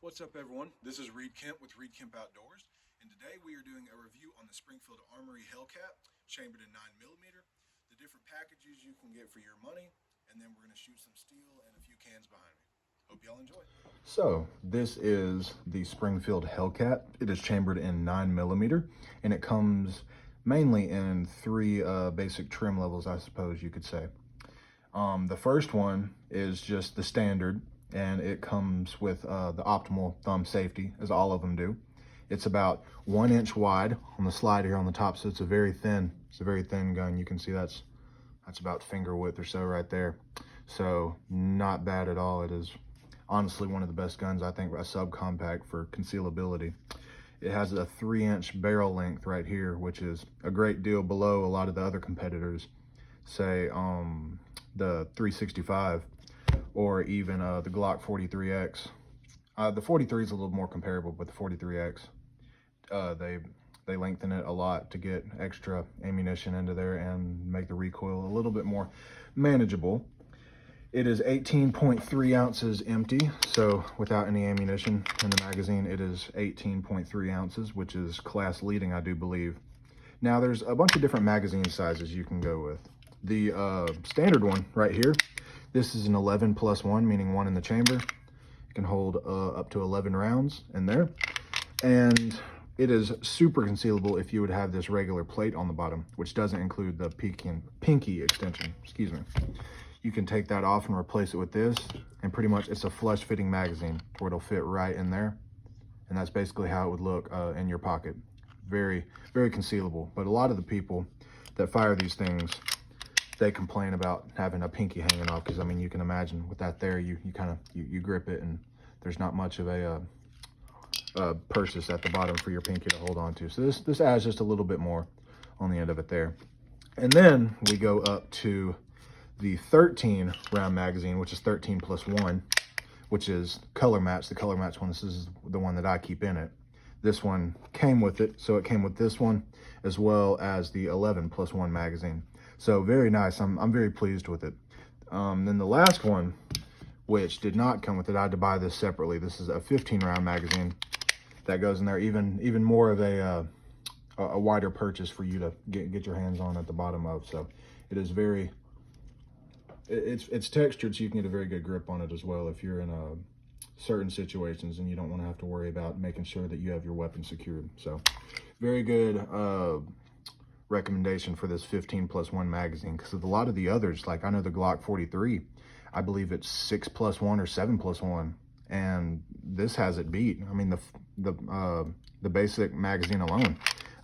What's up, everyone? This is Reed Kemp with Reed Kemp Outdoors, and today we are doing a review on the Springfield Armory Hellcat, chambered in 9mm, the different packages you can get for your money, and then we're going to shoot some steel and a few cans behind me. Hope y'all enjoy. So this is the Springfield Hellcat. It is chambered in 9mm, and it comes mainly in three basic trim levels, I suppose you could say. The first one is just the standard, and it comes with the optimal thumb safety, as all of them do. It's about 1 inch wide on the slide here on the top, so it's a very thin gun. You can see that's about finger width or so right there. So not bad at all. It is honestly one of the best guns, I think, a subcompact for concealability. It has a 3-inch barrel length right here, which is a great deal below a lot of the other competitors, say the 365 or even the Glock 43X. The 43 is a little more comparable, but the 43X, they lengthen it a lot to get extra ammunition into there and make the recoil a little bit more manageable. It is 18.3 ounces empty, so without any ammunition in the magazine, it is 18.3 ounces, which is class leading, I do believe. Now, there's a bunch of different magazine sizes you can go with. The standard one right here, this is an 11+1, meaning one in the chamber. It can hold up to 11 rounds in there. And it is super concealable if you would have this regular plate on the bottom, which doesn't include the pinky extension, excuse me. You can take that off and replace it with this, and pretty much it's a flush fitting magazine where it'll fit right in there. And that's basically how it would look in your pocket. Very, very concealable. But a lot of the people that fire these things, they complain about having a pinky hanging off, because I mean, you can imagine with that there, you kind of grip it, and there's not much of a purchase at the bottom for your pinky to hold on to. So this adds just a little bit more on the end of it there. And then we go up to the 13 round magazine, which is 13+1, which is color match. The color match one, this is the one that I keep in it. This one came with it, so it came with this one as well as the 11+1 magazine. So very nice. I'm very pleased with it. Then the last one, which did not come with it, I had to buy this separately. This is a 15 round magazine that goes in there, even more of a wider purchase for you to get your hands on at the bottom of. So it is very, it's textured, so you can get a very good grip on it as well if you're in certain situations and you don't want to have to worry about making sure that you have your weapon secured. So very good recommendation for this 15+1 magazine, because of a lot of the others, like I know the Glock 43, I believe it's 6+1 or 7+1, and this has it beat. I mean, the basic magazine alone,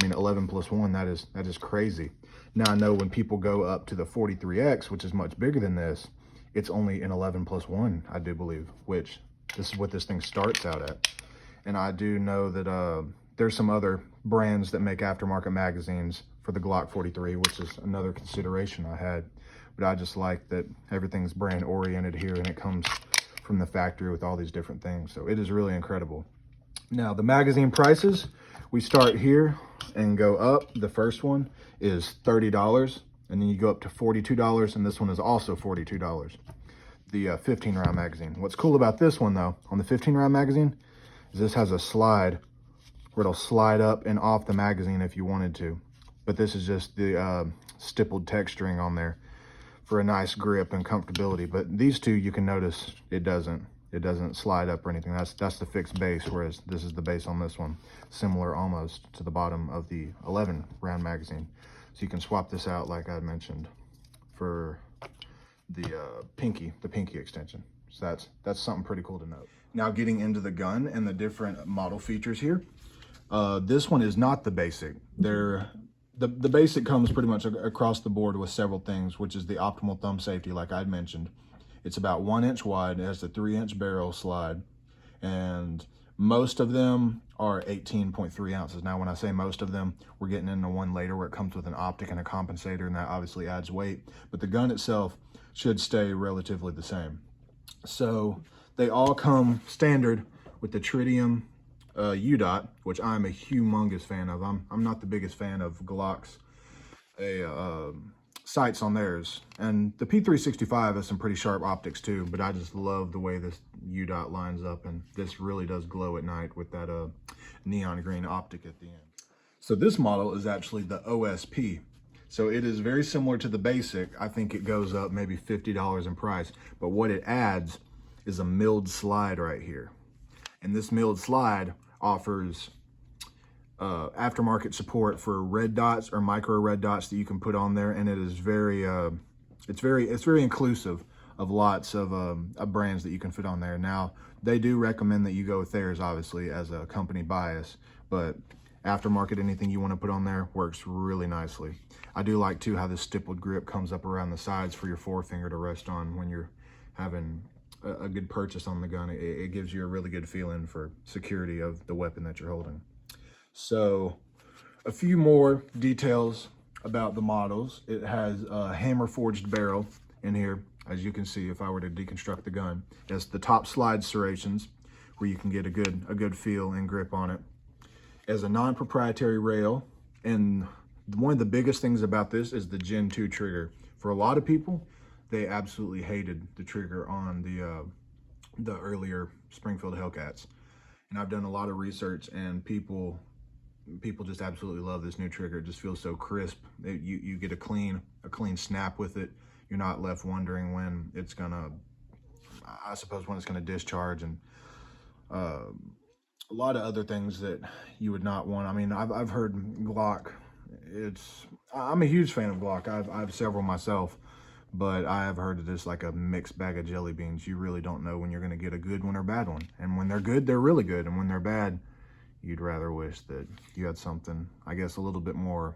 I mean, 11+1, that is crazy. Now I know when people go up to the 43X, which is much bigger than this, it's only an 11+1, I do believe, which this is what this thing starts out at. And I do know that there's some other brands that make aftermarket magazines for the Glock 43, which is another consideration I had. But I just like that everything's brand oriented here, and it comes from the factory with all these different things. So it is really incredible. Now, the magazine prices, we start here and go up. The first one is $30, and then you go up to $42, and this one is also $42. The 15 round magazine. What's cool about this one though, on the 15 round magazine, is this has a slide where it'll slide up and off the magazine if you wanted to. But this is just the stippled texturing on there for a nice grip and comfortability. But these two, you can notice it doesn't slide up or anything. That's the fixed base, whereas this is the base on this one, similar almost to the bottom of the 11 round magazine. So you can swap this out, like I mentioned, for the pinky extension. So that's something pretty cool to note. Now, getting into the gun and the different model features here, this one is not the basic. The basic comes pretty much across the board with several things, which is the optimal thumb safety, like I'd mentioned. It's about 1 inch wide. It has the 3-inch barrel slide, and most of them are 18.3 ounces. Now, when I say most of them, we're getting into one later where it comes with an optic and a compensator, and that obviously adds weight. But the gun itself should stay relatively the same. So they all come standard with the tritium UDOT, which I'm a humongous fan of. I'm not the biggest fan of Glock's sights on theirs. And the P365 has some pretty sharp optics too, but I just love the way this U dot lines up, and this really does glow at night with that neon green optic at the end. So this model is actually the OSP. So it is very similar to the basic. I think it goes up maybe $50 in price, but what it adds is a milled slide right here. And this milled slide offers aftermarket support for red dots or micro red dots that you can put on there, and it is very it's very inclusive of lots of brands that you can fit on there. Now they do recommend that you go with theirs, obviously, as a company bias, but aftermarket, anything you want to put on there works really nicely. I do like too how this stippled grip comes up around the sides for your forefinger to rest on when you're having a good purchase on the gun. It gives you a really good feeling for security of the weapon that you're holding. So a few more details about the models. It has a hammer forged barrel in here, as you can see if I were to deconstruct the gun. It has the top slide serrations where you can get a good feel and grip on it. It has a non-proprietary rail, and one of the biggest things about this is the Gen 2 trigger. For a lot of people, they absolutely hated the trigger on the earlier Springfield Hellcats. And I've done a lot of research, and people just absolutely love this new trigger. It just feels so crisp. You get a clean snap with it. You're not left wondering when it's gonna, I suppose, when it's gonna discharge, and a lot of other things that you would not want. I mean, I've heard Glock. I'm a huge fan of Glock. I have several myself, but I have heard that it's like a mixed bag of jelly beans. You really don't know when you're gonna get a good one or bad one. And when they're good, they're really good. And when they're bad, you'd rather wish that you had something, I guess, a little bit more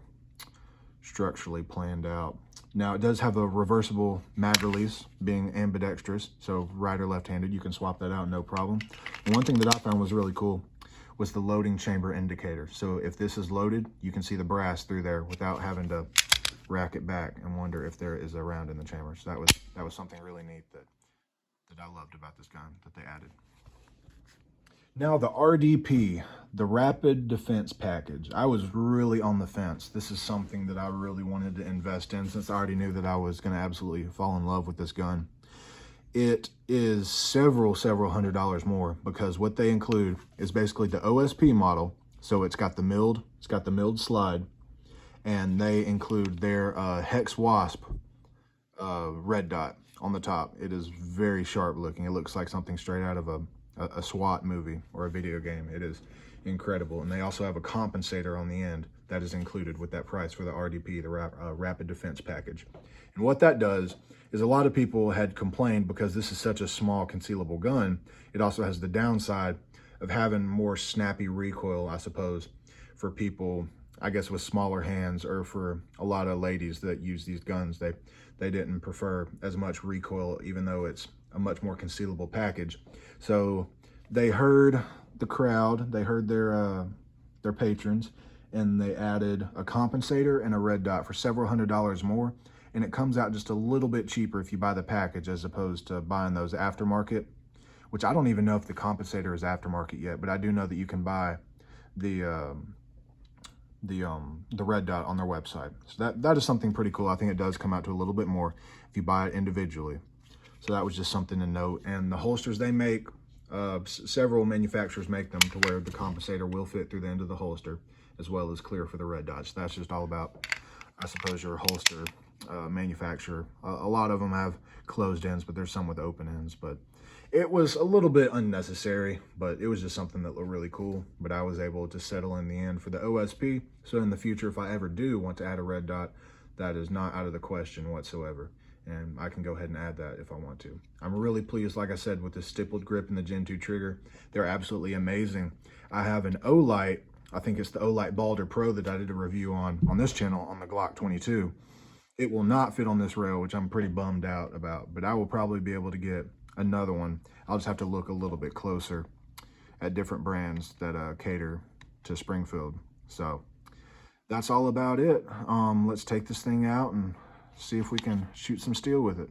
structurally planned out. Now, it does have a reversible mag release, being ambidextrous, so right or left-handed, you can swap that out, no problem. And one thing that I found was really cool was the loading chamber indicator. So if this is loaded, you can see the brass through there without having to rack it back and wonder if there is a round in the chamber. So that was something really neat that I loved about this gun that they added. Now the RDP, the Rapid Defense Package. I was really on the fence. This is something that I really wanted to invest in since I already knew that I was going to absolutely fall in love with this gun. It is several $100s more, because what they include is basically the OSP model. So it's got the milled slide, and they include their Hex Wasp red dot on the top. It is very sharp looking. It looks like something straight out of a SWAT movie or a video game. It is incredible. And they also have a compensator on the end that is included with that price for the RDP, the Rapid Defense Package. And what that does is, a lot of people had complained because this is such a small concealable gun, it also has the downside of having more snappy recoil, I suppose, for people, I guess, with smaller hands, or for a lot of ladies that use these guns. They didn't prefer as much recoil, even though it's a much more concealable package. So they heard the crowd, they heard their patrons, and they added a compensator and a red dot for several $100s more. And it comes out just a little bit cheaper if you buy the package, as opposed to buying those aftermarket, which I don't even know if the compensator is aftermarket yet, but I do know that you can buy the red dot on their website. So that is something pretty cool. I think it does come out to a little bit more if you buy it individually. So that was just something to note. And the holsters they make, several manufacturers make them to where the compensator will fit through the end of the holster, as well as clear for the red dots. That's just all about, I suppose, your holster manufacturer. A lot of them have closed ends, but there's some with open ends. But it was a little bit unnecessary, but it was just something that looked really cool. But I was able to settle in the end for the OSP. So in the future, if I ever do want to add a red dot, that is not out of the question whatsoever. And I can go ahead and add that if I want to. I'm really pleased, like I said, with the stippled grip and the Gen 2 trigger. They're absolutely amazing. I have an Olight, I think it's the Olight Balder Pro that I did a review on this channel, on the Glock 22. It will not fit on this rail, which I'm pretty bummed out about, but I will probably be able to get another one. I'll just have to look a little bit closer at different brands that cater to Springfield. So that's all about it. Let's take this thing out and see if we can shoot some steel with it.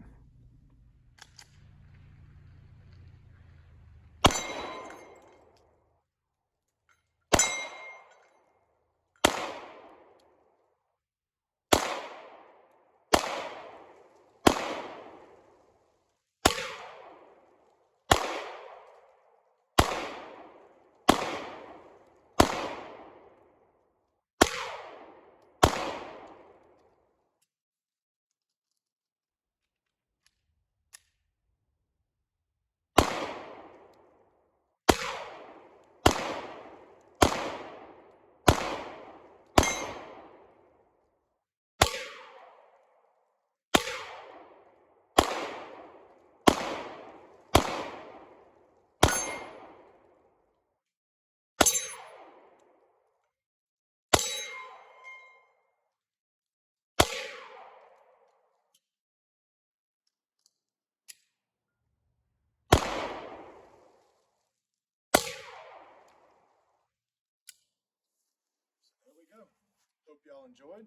Hope y'all enjoyed.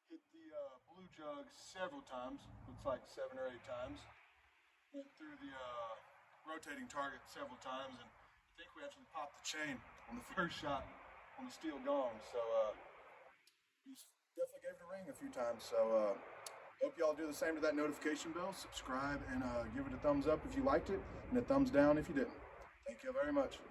Hit the blue jug several times. Looks like 7 or 8 times. Went through the rotating target several times, and I think we actually popped the chain on the first shot on the steel gong. So we definitely gave it a ring a few times. So hope y'all do the same to that notification bell. Subscribe and give it a thumbs up if you liked it, and a thumbs down if you didn't. Thank you very much.